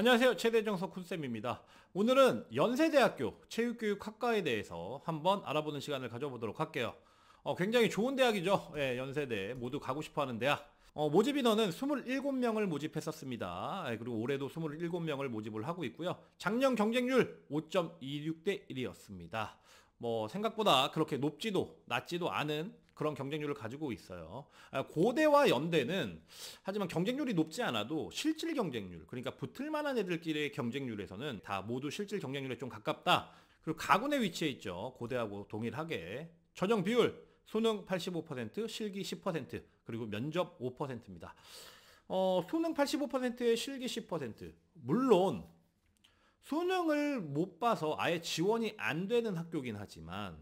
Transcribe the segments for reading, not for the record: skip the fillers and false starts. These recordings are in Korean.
안녕하세요. 최대정석 쿤쌤입니다. 오늘은 연세대학교 체육교육학과에 대해서 한번 알아보는 시간을 가져보도록 할게요. 굉장히 좋은 대학이죠. 연세대 모두 가고 싶어하는 대학. 모집 인원은 27명을 모집했었습니다. 그리고 올해도 27명을 모집을 하고 있고요. 작년 경쟁률 5.26대 1이었습니다. 생각보다 그렇게 높지도 낮지도 않은 그런 경쟁률을 가지고 있어요. 고대와 연대는 하지만 경쟁률이 높지 않아도 실질 경쟁률, 그러니까 붙을 만한 애들끼리의 경쟁률에서는 다 모두 실질 경쟁률에 좀 가깝다. 그리고 가군에 위치해 있죠. 고대하고 동일하게. 전형 비율 수능 85%, 실기 10%, 그리고 면접 5%입니다. 수능 85%에 실기 10%. 물론 수능을 못 봐서 아예 지원이 안 되는 학교긴 하지만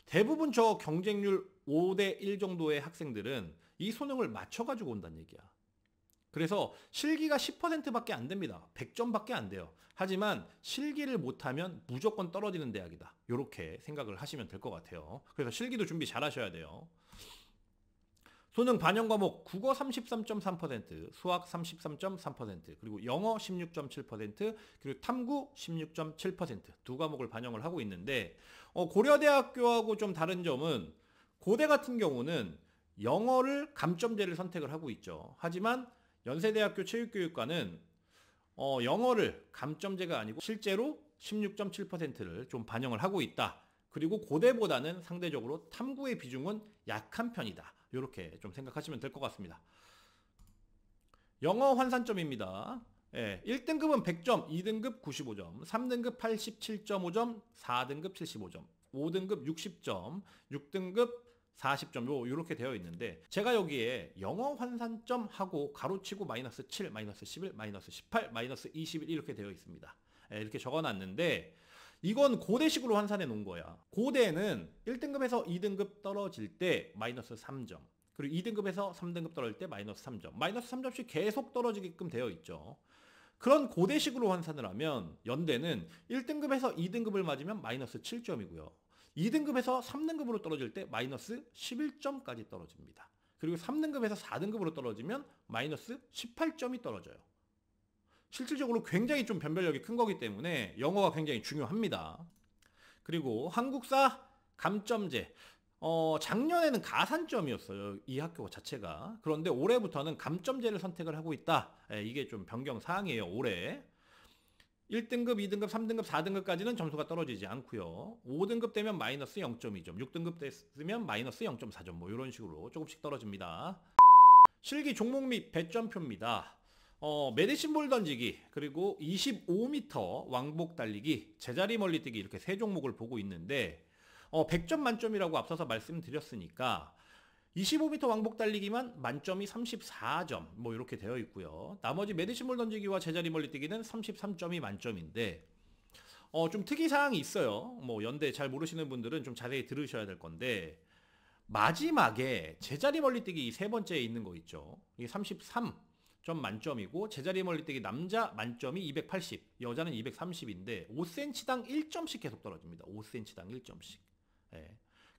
대부분 저 경쟁률 5대 1 정도의 학생들은 이 수능을 맞춰가지고 온다는 얘기야. 그래서 실기가 10%밖에 안 됩니다. 100점밖에 안 돼요. 하지만 실기를 못하면 무조건 떨어지는 대학이다. 이렇게 생각을 하시면 될 것 같아요. 그래서 실기도 준비 잘 하셔야 돼요. 수능 반영 과목 국어 33.3%, 수학 33.3%, 그리고 영어 16.7%, 그리고 탐구 16.7% 두 과목을 반영을 하고 있는데 고려대학교하고 좀 다른 점은 고대 같은 경우는 영어를 감점제를 선택을 하고 있죠. 하지만 연세대학교 체육교육과는 영어를 감점제가 아니고 실제로 16.7%를 좀 반영을 하고 있다. 그리고 고대보다는 상대적으로 탐구의 비중은 약한 편이다. 이렇게 좀 생각하시면 될 것 같습니다. 영어 환산점입니다. 1등급은 100점, 2등급 95점, 3등급 87.5점, 4등급 75점, 5등급 60점, 6등급 40점 이렇게 되어 있는데 제가 여기에 영어 환산점하고 가로치고 마이너스 7, 마이너스 11, 마이너스 18, 마이너스 21 이렇게 되어 있습니다. 이렇게 적어놨는데 이건 고대식으로 환산해 놓은 거야. 고대는 1등급에서 2등급 떨어질 때 마이너스 3점, 그리고 2등급에서 3등급 떨어질 때 마이너스 3점, 마이너스 3점씩 계속 떨어지게끔 되어 있죠. 그런 고대식으로 환산을 하면 연대는 1등급에서 2등급을 맞으면 마이너스 7점이고요. 2등급에서 3등급으로 떨어질 때 마이너스 11점까지 떨어집니다. 그리고 3등급에서 4등급으로 떨어지면 마이너스 18점이 떨어져요. 실질적으로 굉장히 좀 변별력이 큰 거기 때문에 영어가 굉장히 중요합니다. 그리고 한국사 감점제. 작년에는 가산점이었어요. 이 학교 자체가. 그런데 올해부터는 감점제를 선택을 하고 있다. 이게 좀 변경 사항이에요. 올해. 1등급, 2등급, 3등급, 4등급까지는 점수가 떨어지지 않고요. 5등급 되면 마이너스 0.2점, 6등급 됐으면 마이너스 0.4점 이런 식으로 조금씩 떨어집니다. 실기 종목 및 배점표입니다. 메디신볼 던지기, 그리고 25m 왕복 달리기, 제자리 멀리뛰기 이렇게 세 종목을 보고 있는데 100점 만점이라고 앞서서 말씀드렸으니까 25m 왕복 달리기만 만점이 34점 이렇게 되어 있고요. 나머지 메디신볼 던지기와 제자리 멀리뛰기는 33점이 만점인데 좀 특이사항이 있어요. 연대 잘 모르시는 분들은 좀 자세히 들으셔야 될 건데 마지막에 제자리 멀리뛰기 세 번째에 있는 거 있죠. 이게 33점 만점이고 제자리 멀리뛰기 남자 만점이 280, 여자는 230인데 5cm당 1점씩 계속 떨어집니다. 5cm당 1점씩.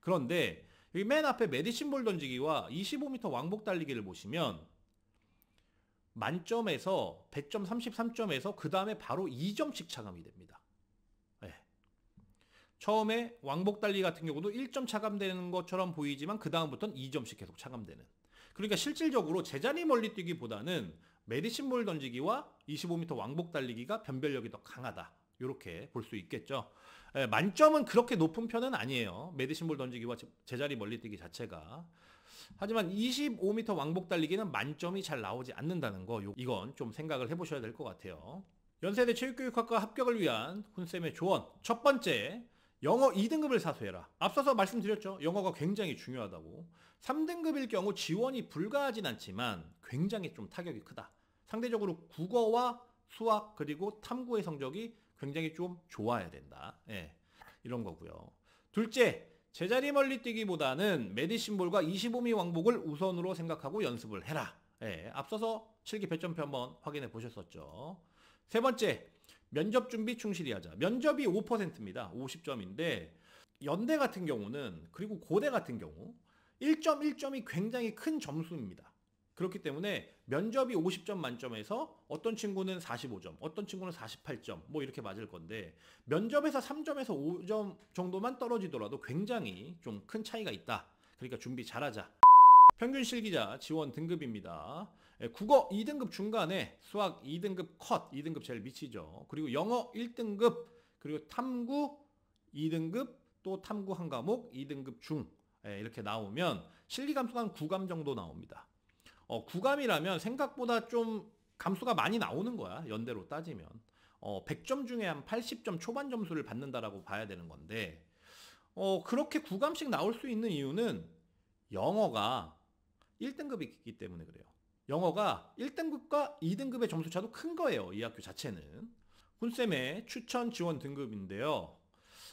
그런데 여기 맨 앞에 메디신볼 던지기와 25m 왕복 달리기를 보시면 만점에서 100점 33점에서 그 다음에 바로 2점씩 차감이 됩니다. 처음에 왕복 달리기 같은 경우도 1점 차감되는 것처럼 보이지만 그 다음부터는 2점씩 계속 차감되는. 그러니까 실질적으로 제자리 멀리뛰기보다는 메디신볼 던지기와 25m 왕복 달리기가 변별력이 더 강하다. 이렇게 볼 수 있겠죠. 만점은 그렇게 높은 편은 아니에요. 메디신볼 던지기와 제자리 멀리뛰기 자체가. 하지만 25m 왕복 달리기는 만점이 잘 나오지 않는다는 거, 이건 좀 생각을 해보셔야 될 것 같아요. 연세대 체육교육학과 합격을 위한 훈쌤의 조언. 첫 번째, 영어 2등급을 사수해라. 앞서서 말씀드렸죠. 영어가 굉장히 중요하다고. 3등급일 경우 지원이 불가하진 않지만 굉장히 좀 타격이 크다. 상대적으로 국어와 수학 그리고 탐구의 성적이 굉장히 좀 좋아야 된다. 이런 거고요. 둘째, 제자리 멀리뛰기보다는 메디신볼과 25m 왕복을 우선으로 생각하고 연습을 해라. 앞서서 실기 배점표 한번 확인해 보셨었죠. 세 번째, 면접 준비 충실히 하자. 면접이 5%입니다. 50점인데 연대 같은 경우는, 그리고 고대 같은 경우 1점 1점이 굉장히 큰 점수입니다. 그렇기 때문에 면접이 50점 만점에서 어떤 친구는 45점, 어떤 친구는 48점 뭐 이렇게 맞을 건데 면접에서 3점에서 5점 정도만 떨어지더라도 굉장히 좀 큰 차이가 있다. 그러니까 준비 잘하자. 평균 실기자 지원 등급입니다. 국어 2등급 중간에 수학 2등급 컷, 2등급 제일 미치죠. 그리고 영어 1등급, 그리고 탐구 2등급, 또 탐구 한 과목 2등급 중 이렇게 나오면 실기 감수가 한 9감 정도 나옵니다. 9감이라면 생각보다 좀 감수가 많이 나오는 거야. 연대로 따지면. 100점 중에 한 80점 초반 점수를 받는다라고 봐야 되는 건데 그렇게 9감씩 나올 수 있는 이유는 영어가 1등급이기 때문에 그래요. 영어가 1등급과 2등급의 점수 차도 큰 거예요. 이 학교 자체는. 훈쌤의 추천 지원 등급인데요.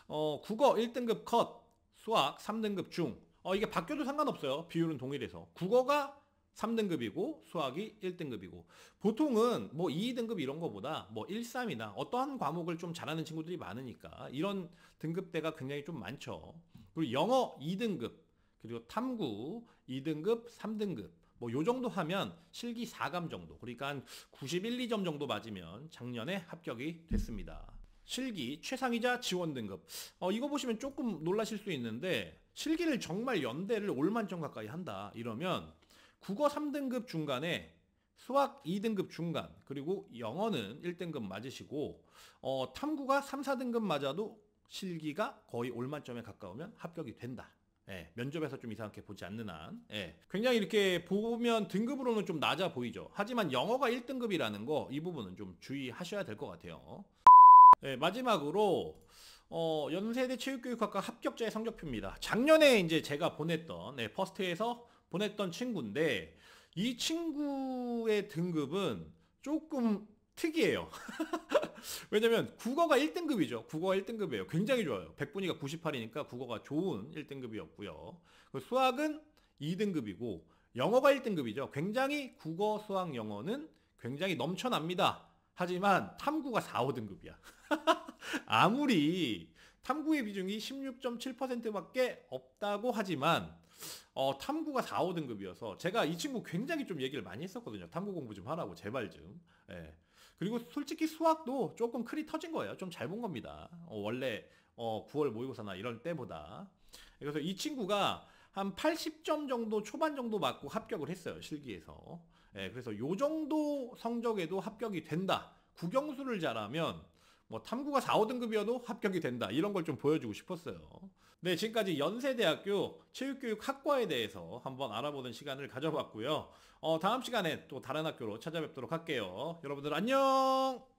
국어 1등급 컷, 수학 3등급 중. 이게 바뀌어도 상관없어요. 비율은 동일해서. 국어가 3등급이고 수학이 1등급이고 보통은 뭐 2등급 이런 거보다 뭐 1, 3이나 어떠한 과목을 좀 잘하는 친구들이 많으니까 이런 등급대가 굉장히 좀 많죠. 그리고 영어 2등급 그리고 탐구 2등급, 3등급 뭐 요 정도 하면 실기 4감 정도 그러니까 한 91, 2점 정도 맞으면 작년에 합격이 됐습니다. 실기 최상위자 지원 등급 이거 보시면 조금 놀라실 수 있는데 실기를 정말 연대를 올만점 가까이 한다 이러면 국어 3등급 중간에 수학 2등급 중간 그리고 영어는 1등급 맞으시고 탐구가 3, 4등급 맞아도 실기가 거의 올만점에 가까우면 합격이 된다. 면접에서 좀 이상하게 보지 않는 한 굉장히 이렇게 보면 등급으로는 좀 낮아 보이죠. 하지만 영어가 1등급이라는 거 이 부분은 좀 주의하셔야 될 것 같아요. 마지막으로 연세대 체육교육학과 합격자의 성적표입니다. 작년에 이제 제가 보냈던 퍼스트에서 보냈던 친구인데 이 친구의 등급은 조금 특이해요. 왜냐면 국어가 1등급이죠. 국어가 1등급이에요. 굉장히 좋아요. 100분위가 98이니까 국어가 좋은 1등급이었고요. 수학은 2등급이고 영어가 1등급이죠. 굉장히 국어, 수학, 영어는 굉장히 넘쳐납니다. 하지만 탐구가 4, 5등급이야. 아무리 탐구의 비중이 16.7%밖에 없다고 하지만 탐구가 4, 5등급이어서 제가 이 친구 굉장히 좀 얘기를 많이 했었거든요. 탐구 공부 좀 하라고 제발 좀. 그리고 솔직히 수학도 조금 클이 터진 거예요. 좀 잘 본 겁니다. 원래 9월 모의고사나 이럴 때보다. 그래서 이 친구가 한 80점 정도 초반 정도 맞고 합격을 했어요. 실기에서. 그래서 요 정도 성적에도 합격이 된다. 국영수를 잘하면 뭐 탐구가 4, 5등급이어도 합격이 된다. 이런 걸 좀 보여주고 싶었어요. 네, 지금까지 연세대학교 체육교육학과에 대해서 한번 알아보는 시간을 가져봤고요. 다음 시간에 또 다른 학교로 찾아뵙도록 할게요. 여러분들 안녕!